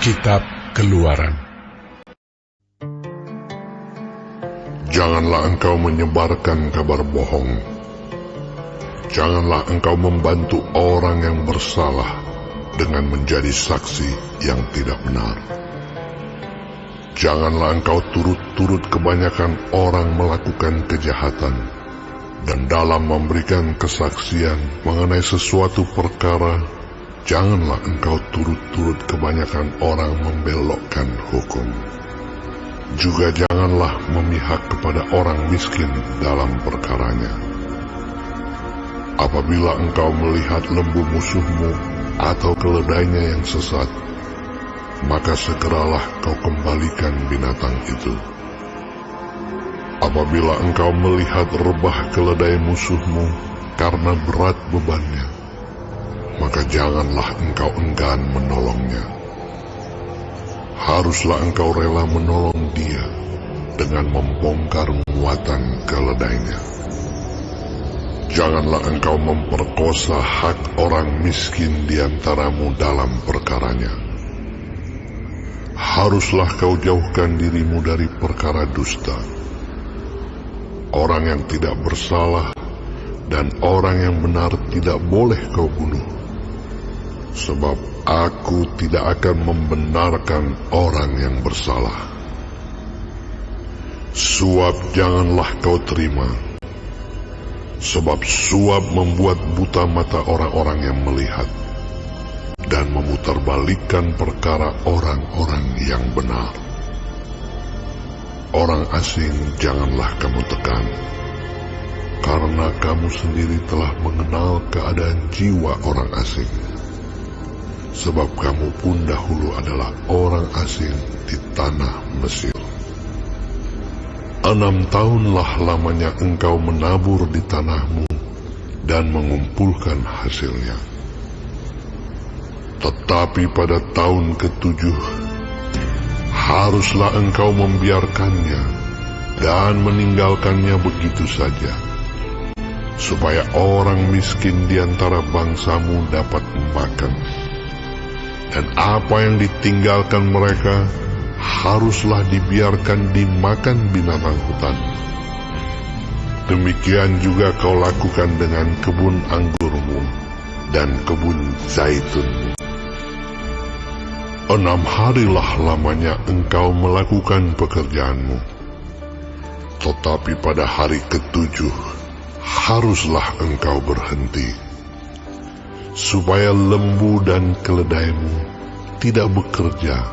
Kitab Keluaran. Janganlah engkau menyebarkan kabar bohong. Janganlah engkau membantu orang yang bersalah dengan menjadi saksi yang tidak benar. Janganlah engkau turut-turut kebanyakan orang melakukan kejahatan, dan dalam memberikan kesaksian mengenai sesuatu perkara, janganlah engkau turut-turut kebanyakan orang membelokkan hukum. Juga janganlah memihak kepada orang miskin dalam perkaranya. Apabila engkau melihat lembu musuhmu atau keledainya yang sesat, maka segeralah kau kembalikan binatang itu. Apabila engkau melihat rebah keledai musuhmu karena berat bebannya, maka janganlah engkau enggan menolongnya. Haruslah engkau rela menolong dia dengan membongkar muatan keledainya. Janganlah engkau memperkosa hak orang miskin di antaramu dalam perkaranya. Haruslah kau jauhkan dirimu dari perkara dusta. Orang yang tidak bersalah dan orang yang benar tidak boleh kau bunuh. Sebab aku tidak akan membenarkan orang yang bersalah. Suap janganlah kau terima, sebab suap membuat buta mata orang-orang yang melihat dan memutarbalikkan perkara orang-orang yang benar. Orang asing janganlah kamu tekan, karena kamu sendiri telah mengenal keadaan jiwa orang asing. Sebab kamu pun dahulu adalah orang asing di tanah Mesir. 6 tahunlah lamanya engkau menabur di tanahmu dan mengumpulkan hasilnya. Tetapi pada tahun ke-7, haruslah engkau membiarkannya dan meninggalkannya begitu saja, supaya orang miskin di antara bangsamu dapat makan. Dan apa yang ditinggalkan mereka haruslah dibiarkan dimakan binatang hutan. Demikian juga kau lakukan dengan kebun anggurmu dan kebun zaitunmu. 6 harilah lamanya engkau melakukan pekerjaanmu. Tetapi pada hari ke-7 haruslah engkau berhenti, supaya lembu dan keledaimu tidak bekerja,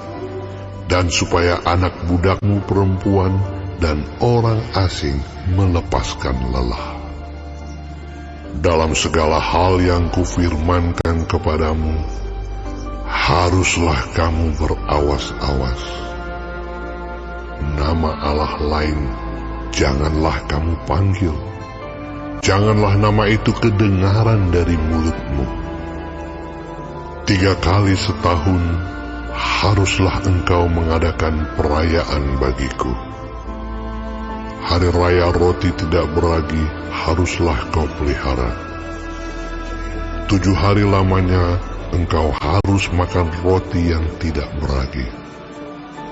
dan supaya anak budakmu perempuan dan orang asing melepaskan lelah. Dalam segala hal yang kufirmankan kepadamu, haruslah kamu berawas-awas. Nama Allah lain janganlah kamu panggil, janganlah nama itu kedengaran dari mulutmu. 3 kali setahun haruslah engkau mengadakan perayaan bagiku. Hari raya roti tidak beragi haruslah kau pelihara. 7 hari lamanya engkau harus makan roti yang tidak beragi,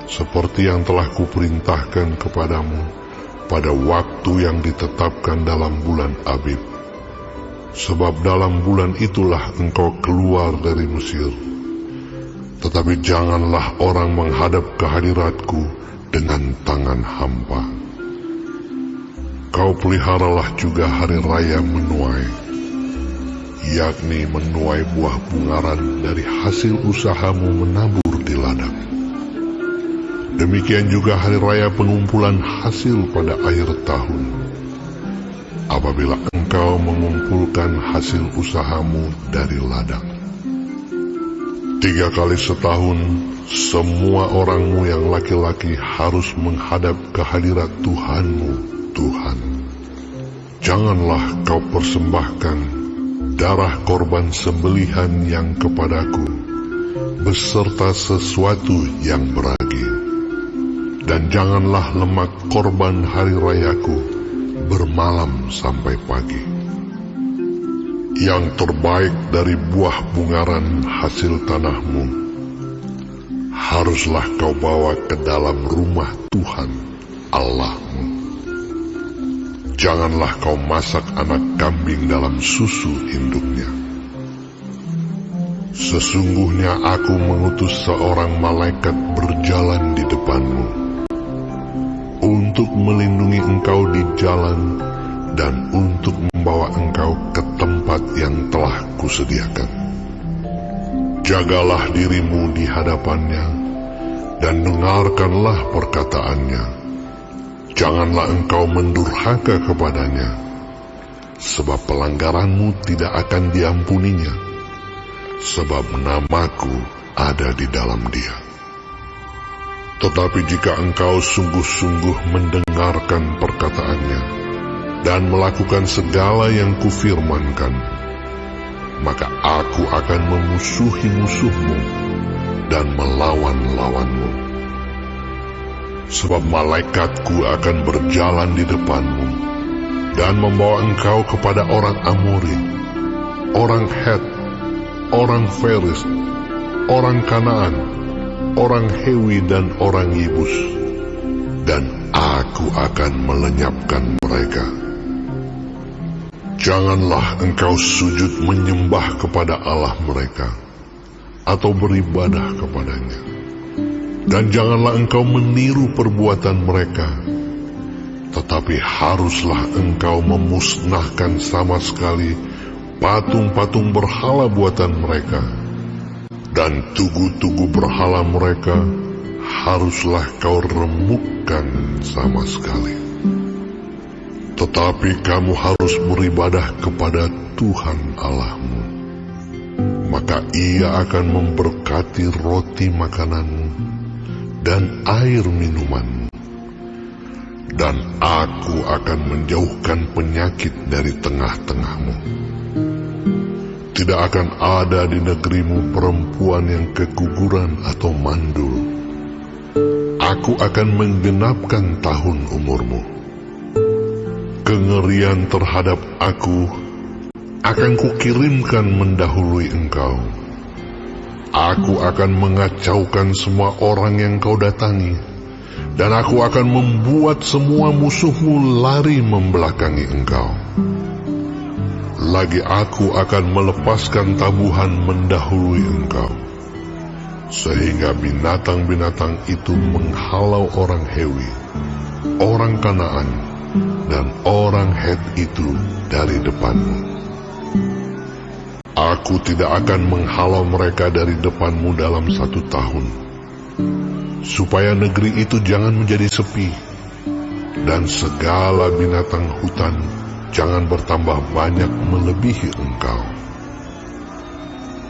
seperti yang telah kuperintahkan kepadamu pada waktu yang ditetapkan dalam bulan Abib. Sebab dalam bulan itulah engkau keluar dari Mesir. Tetapi janganlah orang menghadap ke hadiratku dengan tangan hampa. Kau peliharalah juga hari raya menuai, yakni menuai buah bungaran dari hasil usahamu menabur di ladang. Demikian juga hari raya pengumpulan hasil pada akhir tahun, apabila engkau mengumpulkan hasil usahamu dari ladang. 3 kali setahun, semua orangmu yang laki-laki harus menghadap ke hadirat Tuhanmu, Tuhan. Janganlah kau persembahkan darah korban sembelihan yang kepadaku, beserta sesuatu yang beragi. Dan janganlah lemak korban hari rayaku bermalam sampai pagi. Yang terbaik dari buah bungaran hasil tanahmu haruslah kau bawa ke dalam rumah Tuhan Allahmu. Janganlah kau masak anak kambing dalam susu induknya. Sesungguhnya aku mengutus seorang malaikat berjalan di depanmu, untuk melindungi engkau di jalan dan untuk membawa engkau ke tempat yang telah kusediakan. Jagalah dirimu di hadapannya dan dengarkanlah perkataannya. Janganlah engkau mendurhaka kepadanya, sebab pelanggaranmu tidak akan diampuninya, sebab namaku ada di dalam dia. Tetapi jika engkau sungguh-sungguh mendengarkan perkataannya dan melakukan segala yang kufirmankan, maka aku akan memusuhi musuhmu dan melawan-lawanmu. Sebab malaikatku akan berjalan di depanmu dan membawa engkau kepada orang Amori, orang Het, orang Feris, orang Kanaan, orang Hewi dan orang Yebus, dan aku akan melenyapkan mereka. Janganlah engkau sujud menyembah kepada Allah mereka, atau beribadah kepadanya. Dan janganlah engkau meniru perbuatan mereka, tetapi haruslah engkau memusnahkan sama sekali patung-patung berhala buatan mereka, dan tugu-tugu berhala mereka haruslah kau remukkan sama sekali. Tetapi kamu harus beribadah kepada Tuhan Allahmu, maka Ia akan memberkati roti makananmu dan air minumanmu, dan aku akan menjauhkan penyakit dari tengah-tengahmu. Tidak akan ada di negerimu perempuan yang keguguran atau mandul. Aku akan menggenapkan tahun umurmu. Kengerian terhadap aku akan kukirimkan mendahului engkau. Aku akan mengacaukan semua orang yang kau datangi, dan aku akan membuat semua musuhmu lari membelakangi engkau. Lagi aku akan melepaskan tabuhan mendahului engkau, sehingga binatang-binatang itu menghalau orang Hewi, orang Kanaan, dan orang Het itu dari depanmu. Aku tidak akan menghalau mereka dari depanmu dalam 1 tahun, supaya negeri itu jangan menjadi sepi, dan segala binatang hutan jangan bertambah banyak melebihi engkau.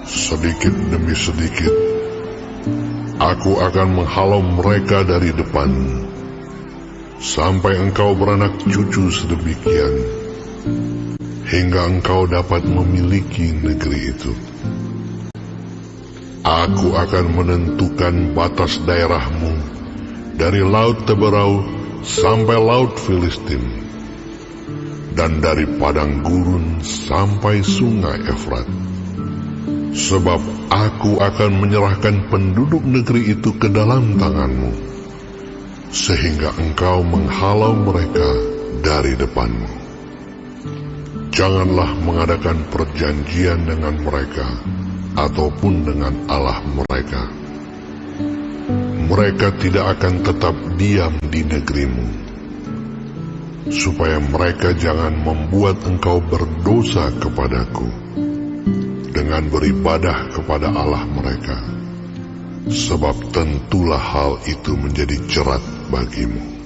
Sedikit demi sedikit, aku akan menghalau mereka dari depanmu, sampai engkau beranak cucu sedemikian, hingga engkau dapat memiliki negeri itu. Aku akan menentukan batas daerahmu dari Laut Teberau sampai Laut Filistin, dan dari padang gurun sampai sungai Efrat. Sebab aku akan menyerahkan penduduk negeri itu ke dalam tanganmu, sehingga engkau menghalau mereka dari depanmu. Janganlah mengadakan perjanjian dengan mereka, ataupun dengan Allah mereka. Mereka tidak akan tetap diam di negerimu, supaya mereka jangan membuat engkau berdosa kepadaku dengan beribadah kepada Allah mereka, sebab tentulah hal itu menjadi jerat bagimu.